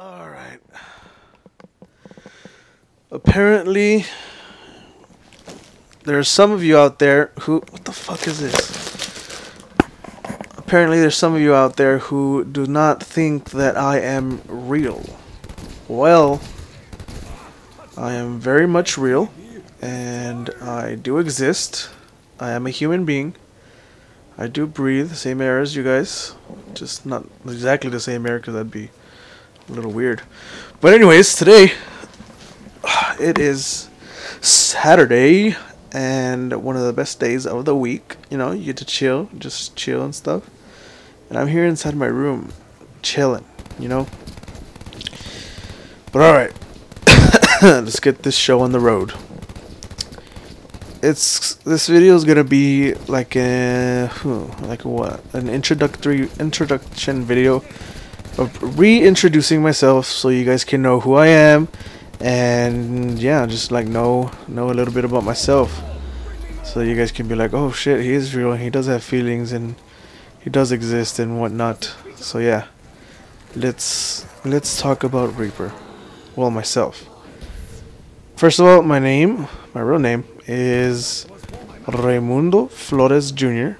Alright. Apparently, there are some of you out there who... What the fuck is this? Apparently, there's some of you out there who do not think that I am real. Well, I am very much real, and I do exist. I am a human being. I do breathe the same air as you guys. Just not exactly the same air, because that'd be a little weird. But anyways, today, it is Saturday, and one of the best days of the week. You know, you get to chill, just chill and stuff. And I'm here inside my room, chilling, you know. But alright, let's get this show on the road. This video is gonna be like an introduction video of reintroducing myself, so you guys can know who I am, and yeah, just like know a little bit about myself, so you guys can be like, oh shit, he is real, he does have feelings, and he does exist and whatnot. So yeah, let's talk about Reaper. Well, myself. First of all, my real name is Raimundo Flores Jr.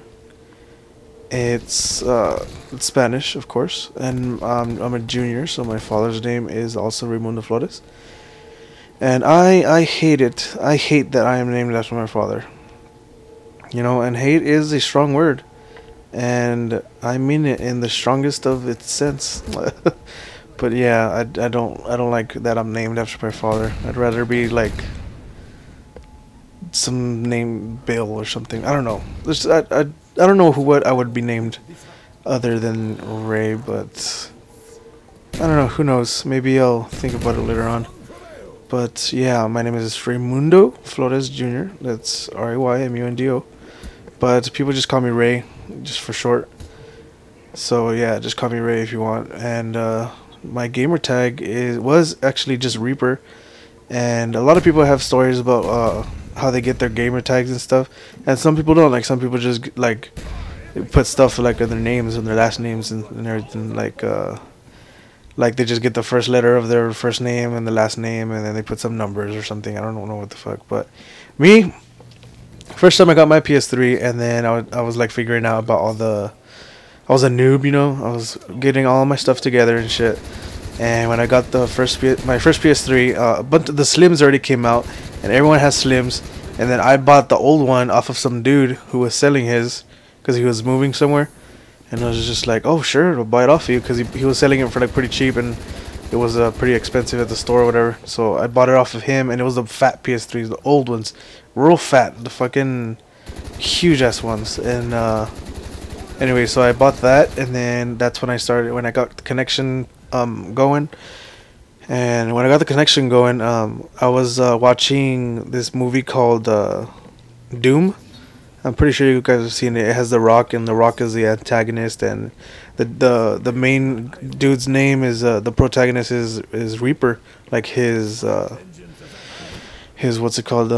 It's Spanish, of course, and I'm a junior, so my father's name is also Raimundo Flores. And I hate it. I hate that I am named after my father. You know, and hate is a strong word, and I mean it in the strongest of its sense. But yeah, I don't like that I'm named after my father. I'd rather be like some name Bill or something. I don't know. I don't know what I would be named other than Ray, but I don't know. Who knows? Maybe I'll think about it later on. But yeah, my name is Raimundo Flores Jr. That's Raymundo. But people just call me Ray, just for short. So yeah, just call me Ray if you want. And my gamer tag was actually just Reaper. And a lot of people have stories about how they get their gamer tags and stuff, and some people don't. Like, some people just like put stuff like in their names and their last names and everything, like they just get the first letter of their first name and the last name, and then they put some numbers or something. I don't know what the fuck. But me, first time I got my PS3, and then I was like figuring out about all the... I was a noob, you know. I was getting all my stuff together and shit. And when I got my first PS3, a bunch of the Slims already came out, and everyone has Slims. And then I bought the old one off of some dude who was selling his, because he was moving somewhere. And I was just like, oh sure, I'll buy it off of you, because he was selling it for like pretty cheap, and it was pretty expensive at the store or whatever. So I bought it off of him, and it was the fat PS3s, the old ones, real fat, the fucking huge ass ones. And anyway, so I bought that, and then that's when I got the connection going. And when I got the connection going, I was watching this movie called Doom. I'm pretty sure you guys have seen it. It has The Rock, and The Rock is the antagonist, and the main dude's name is the protagonist is Reaper, like his what's it called,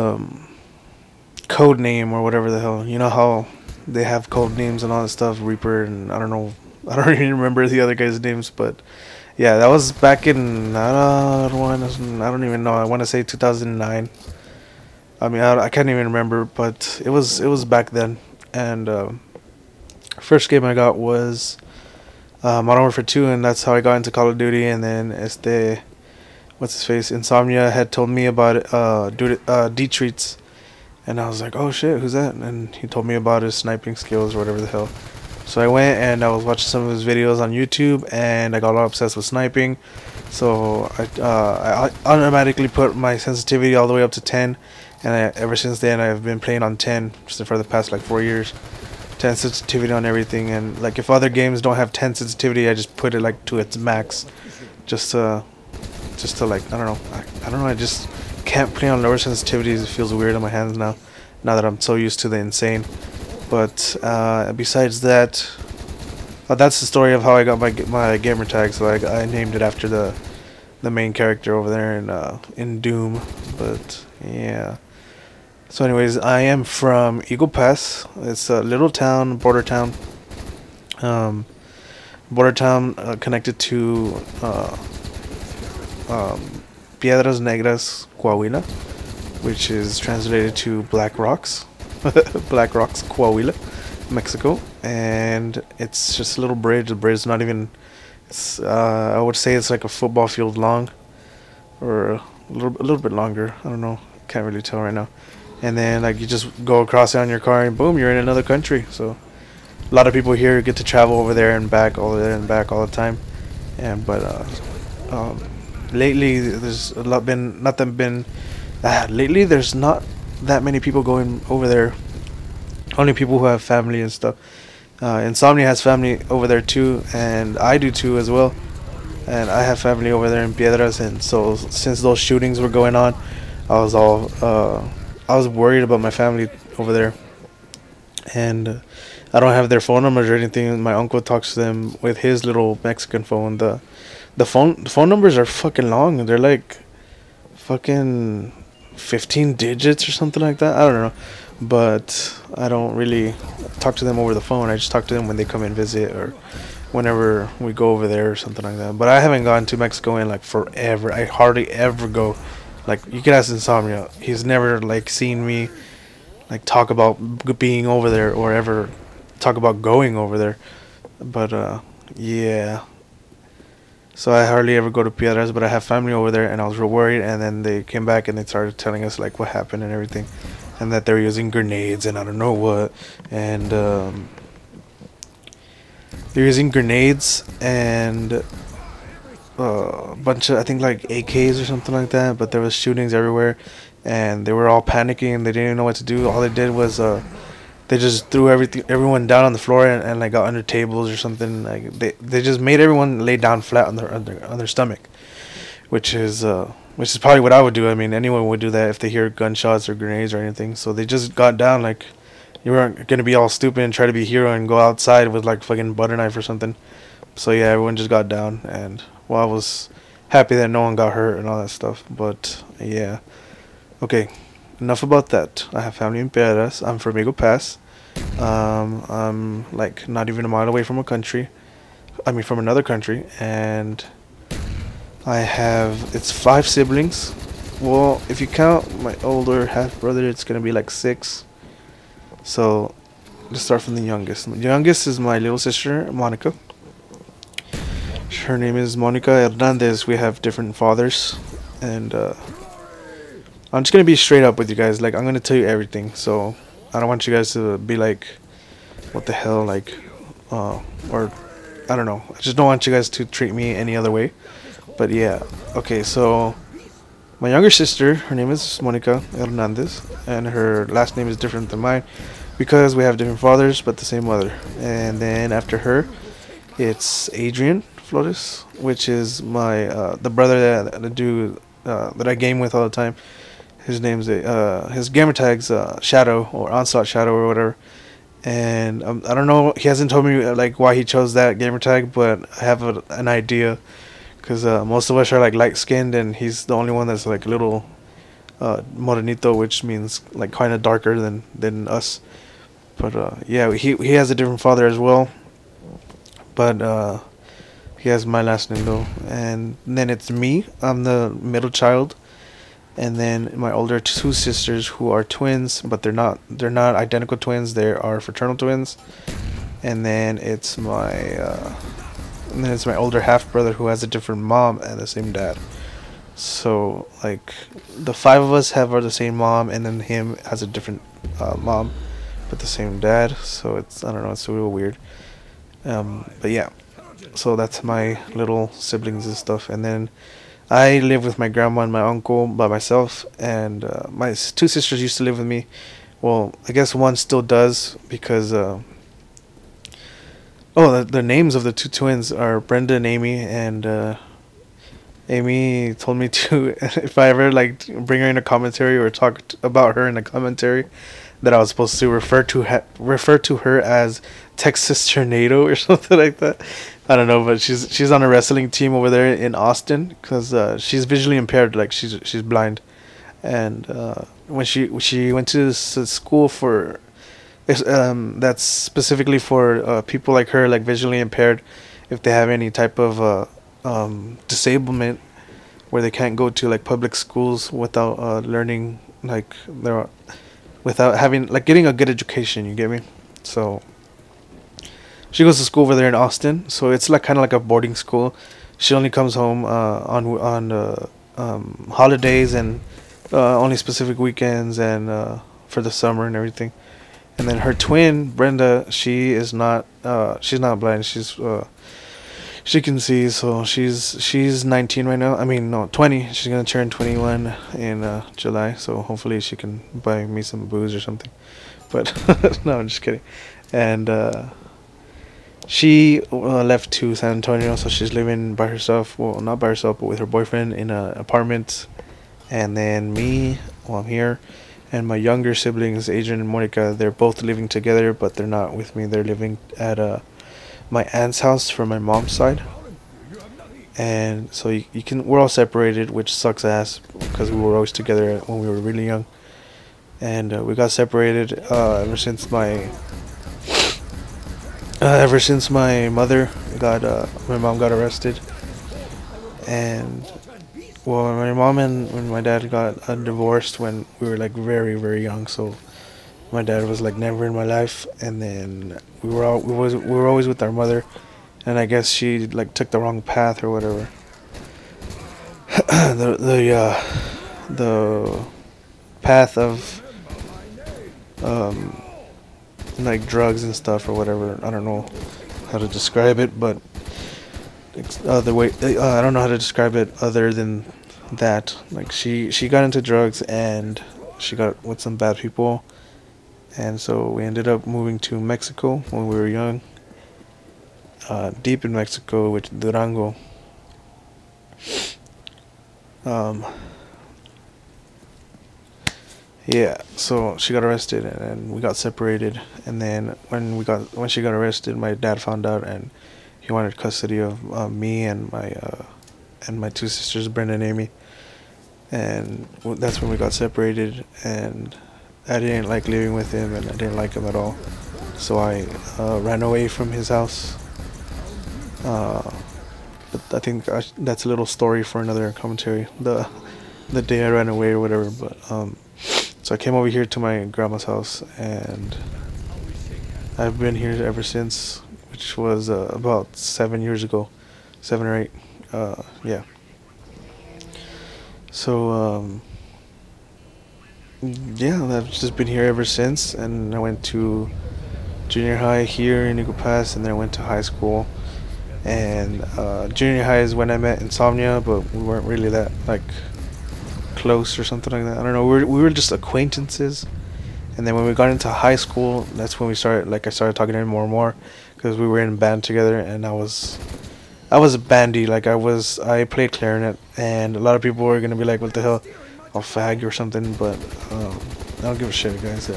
code name or whatever the hell. You know how they have code names and all that stuff, Reaper, and I don't even remember the other guys' names, but yeah, that was back in I don't even know. I want to say 2009. I mean, I can't even remember, but it was back then. And first game I got was Modern Warfare 2, and that's how I got into Call of Duty. And then what's his face, Insomnia had told me about it, D-Treats, and I was like, oh shit, who's that? And he told me about his sniping skills or whatever the hell. So I went and I was watching some of his videos on YouTube, and I got all obsessed with sniping. So I automatically put my sensitivity all the way up to 10, and ever since then I've been playing on 10 for the past like 4 years. 10 sensitivity on everything, and like if other games don't have 10 sensitivity, I just put it like to its max, just to like I don't know. I just can't play on lower sensitivities. It feels weird on my hands now that I'm so used to the insane. But besides that, that's the story of how I got my gamer tag. So I named it after the main character over there in Doom. But yeah. So anyways, I am from Eagle Pass. It's a little town, border town. Border town connected to Piedras Negras, Coahuila, which is translated to Black Rocks. Black Rocks, Coahuila, Mexico. And it's just a little bridge. The bridge is not even, it's, I would say it's like a football field long, or a little bit longer. I don't know. Can't really tell right now. And then like you just go across it on your car and boom, you're in another country. So a lot of people here get to travel over there and back, all the time. And lately there's a lot been nothing been lately there's not that many people going over there. Only people who have family and stuff. Insomnia has family over there too, and I do too as well. And I have family over there in Piedras, and so since those shootings were going on, I was worried about my family over there. And I don't have their phone numbers or anything. My uncle talks to them with his little Mexican phone. The phone numbers are fucking long. They're like fucking 15 digits or something like that. I don't know. But I don't really talk to them over the phone. I just talk to them when they come and visit, or whenever we go over there or something like that. But I haven't gone to Mexico in like forever. I hardly ever go. Like, you can ask Insomnia. He's never like seen me like talk about being over there or ever talk about going over there. But yeah. So I hardly ever go to Piedras, but I have family over there, and I was real worried. And then they came back and they started telling us like what happened and everything, and that they're using grenades and I don't know what, and they're using grenades and a bunch of, I think, like AKs or something like that. But there was shootings everywhere, and they were all panicking. They didn't even know what to do. All they did was they just threw everyone down on the floor, and like got under tables or something. Like they just made everyone lay down flat on their stomach, which is probably what I would do. I mean, anyone would do that if they hear gunshots or grenades or anything. So they just got down. Like, you weren't gonna be all stupid and try to be a hero and go outside with like fucking butter knife or something. So yeah, everyone just got down, and well, I was happy that no one got hurt and all that stuff. But yeah, okay. Enough about that. I have family in Piedras. I'm from Eagle Pass. I'm like not even a mile away from from another country, and it's 5 siblings. Well, if you count my older half brother, it's gonna be like 6. So let's start from the youngest. The youngest is my little sister, Monica. Her name is Monica Hernandez. We have different fathers, and I'm just gonna be straight up with you guys. Like, I'm gonna tell you everything. So I don't want you guys to be like, what the hell, like, or I don't know. I just don't want you guys to treat me any other way. But yeah, okay. So my younger sister, her name is Monica Hernandez, and her last name is different than mine because we have different fathers but the same mother. And then after her, it's Adrian Flores, which is my the brother that I game with all the time. His name's his gamer tag's Shadow, or Onslaught Shadow, or whatever. And I don't know. He hasn't told me like why he chose that gamer tag, but I have an idea, because most of us are like light skinned, and he's the only one that's like a little morenito, which means like kind of darker than us. But yeah, he has a different father as well. But he has my last name though. And then it's me. I'm the middle child. And then my older 2 sisters, who are twins, but they're not identical twins. They are fraternal twins. And then it's my older half brother, who has a different mom and the same dad. So like the 5 of us have the same mom, and then him has a different mom but the same dad. So it's, I don't know, it's a little weird. But yeah, so that's my little siblings and stuff. And then I live with my grandma and my uncle by myself, and my 2 sisters used to live with me. Well, I guess one still does, because the names of the 2 twins are Brenda and Amy. And Amy told me to, if I ever like bring her in a commentary or talk about her in a commentary, that I was supposed to refer to her as Texas Tornado or something like that. I don't know, but she's on a wrestling team over there in Austin, because she's visually impaired, like she's blind. And when she went to school for that's specifically for people like her, like visually impaired, if they have any type of disablement, where they can't go to like public schools without learning like their without having like getting a good education. You get me? So she goes to school over there in Austin. So it's like kind of like a boarding school. She only comes home on holidays and only specific weekends and for the summer and everything. And then her twin Brenda, she's not blind. She can see, so she's 19 right now. I mean, no, 20. She's gonna turn 21 in July. So hopefully she can buy me some booze or something. But no, I'm just kidding. And she left to San Antonio, so she's living by herself. Well, not by herself, but with her boyfriend in an apartment. And then me, well, I'm here. And my younger siblings, Adrian and Monica, they're both living together, but they're not with me. They're living at my aunt's house from my mom's side. And so you can, we're all separated, which sucks ass because we were always together when we were really young. And we got separated ever since my mom got arrested. And well, my mom and my dad got divorced when we were like very, very young. So my dad was like never in my life, and then we were always with our mother, and I guess she like took the wrong path or whatever. the path of like drugs and stuff or whatever. I don't know how to describe it, but other way I don't know how to describe it other than that. Like she got into drugs and she got with some bad people, and so we ended up moving to Mexico when we were young, deep in Mexico, which Durango. Yeah, so she got arrested and we got separated, and then when she got arrested, my dad found out and he wanted custody of me and my two sisters, Brenda and Amy, and that's when we got separated. And I didn't like living with him, and I didn't like him at all, so I ran away from his house. But I think that's a little story for another commentary. The day I ran away or whatever. But so I came over here to my grandma's house, and I've been here ever since, which was about 7 years ago, 7 or 8. Yeah. So yeah, I've just been here ever since, and I went to junior high here in Eagle Pass, and then I went to high school. And junior high is when I met Insomnia, but we weren't really that like close or something like that. I don't know. We were just acquaintances. And then when we got into high school, that's when I started talking to him more and more, because we were in a band together, and I was a bandy. Like I played clarinet, and a lot of people were gonna be like, "What the hell, a fag or something?" But I don't give a shit, guys.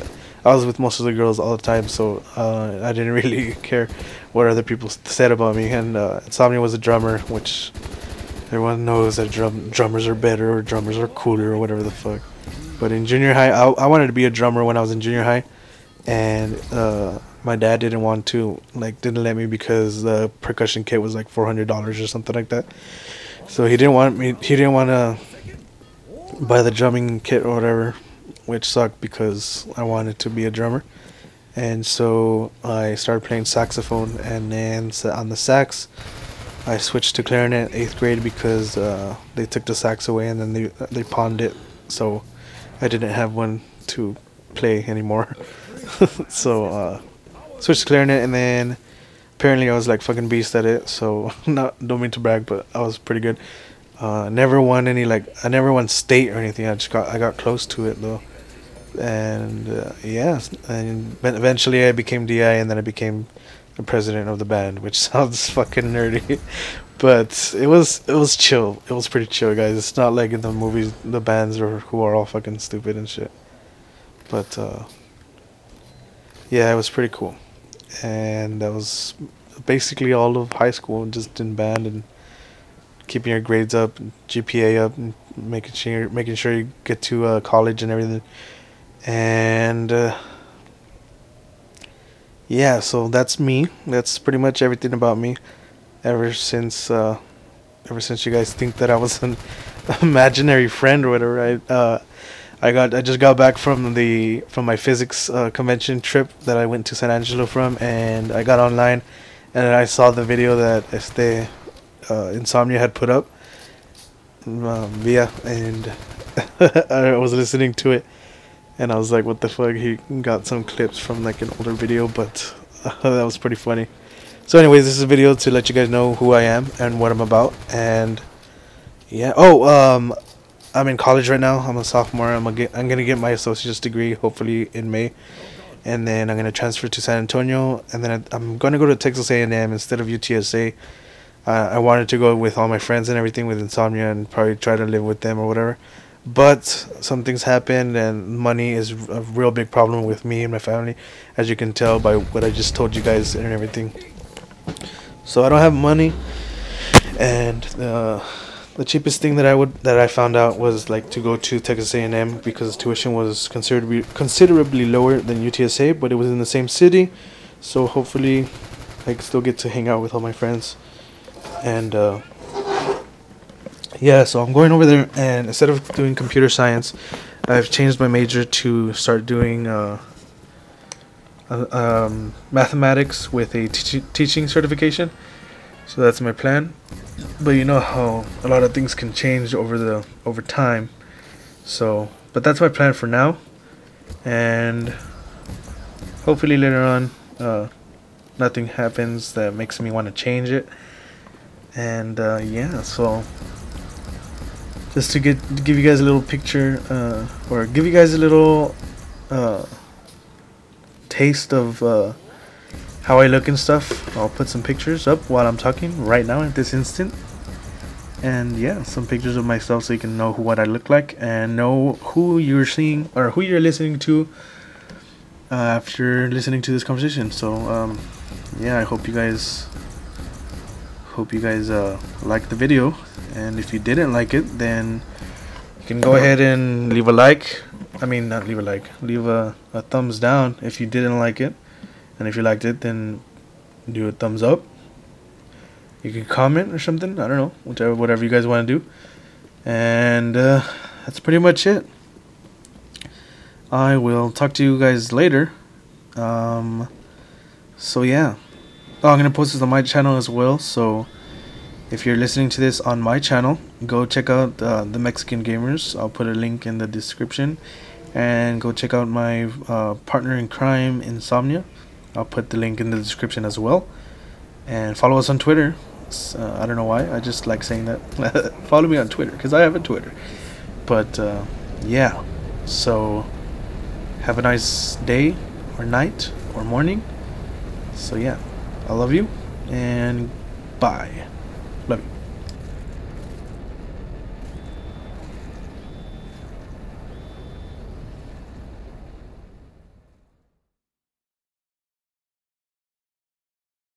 I was with most of the girls all the time, so I didn't really care what other people said about me. And Insomnia was a drummer, which everyone knows that drummers are better or drummers are cooler or whatever the fuck. But in junior high, I wanted to be a drummer when I was in junior high, and my dad didn't let me because the percussion kit was like $400 or something like that. So he didn't want to buy the drumming kit or whatever, which sucked because I wanted to be a drummer. And so I started playing saxophone, and then on the sax I switched to clarinet 8th grade because they took the sax away, and then they pawned it, so I didn't have one to play anymore. So switched to clarinet, and then apparently I was like fucking beast at it. So don't mean to brag, but I was pretty good. Never won I never won state or anything. I got close to it though. And yeah, and eventually I became DI, and then I became the president of the band, which sounds fucking nerdy, but it was chill. It was pretty chill, guys. It's not like in the movies, the bands who are all fucking stupid and shit. But yeah, it was pretty cool, and that was basically all of high school, just in band and keeping your grades up, GPA up, and making sure you get to college and everything. And yeah, so that's me. That's pretty much everything about me. Ever since you guys think that I was imaginary friend or whatever. I just got back from my physics convention trip that I went to San Angelo from, and I got online, and I saw the video that Insomnia had put up. Yeah, and I was listening to it, and I was like, "What the fuck?" He got some clips from like an older video, but that was pretty funny. So, anyways, this is a video to let you guys know who I am and what I'm about, and yeah. I'm in college right now. I'm a sophomore. I'm gonna get my associate's degree hopefully in May, and then I'm gonna transfer to San Antonio, and then I'm gonna go to Texas A&M instead of UTSA. I wanted to go with all my friends and everything with Insomnia and probably try to live with them or whatever, but some things happened, and money is a real big problem with me and my family, as you can tell by what I just told you guys and everything. So I don't have money, and the cheapest thing that I found out was like to go to Texas A&M because tuition was considerably lower than UTSA, but it was in the same city, so hopefully I can still get to hang out with all my friends. And yeah, so I'm going over there, and instead of doing computer science, I've changed my major to start doing mathematics with a teaching certification. So that's my plan. But you know how a lot of things can change over time. So, but that's my plan for now, and hopefully later on nothing happens that makes me want to change it. And yeah, so just to give you guys a little picture, or give you guys a little taste of how I look and stuff, I'll put some pictures up while I'm talking right now at this instant. And yeah, some pictures of myself so you can know what I look like and know who you're seeing or who you're listening to after listening to this conversation. So yeah, I hope you guys liked the video, and if you didn't like it, then you can go ahead and leave a like. I mean, not leave a like, leave a thumbs down if you didn't like it, and if you liked it, then do a thumbs up. You can comment or something, I don't know, whatever you guys want to do. And that's pretty much it. I will talk to you guys later. So yeah. Oh, I'm going to post this on my channel as well, so if you're listening to this on my channel, go check out the Mexican Gamers. I'll put a link in the description. And go check out my partner in crime, Insomnia. I'll put the link in the description as well. And follow us on Twitter. I don't know why, I just like saying that. Follow me on Twitter, because I have a Twitter. But yeah, so have a nice day, or night, or morning. So yeah, I love you, and bye. Love you.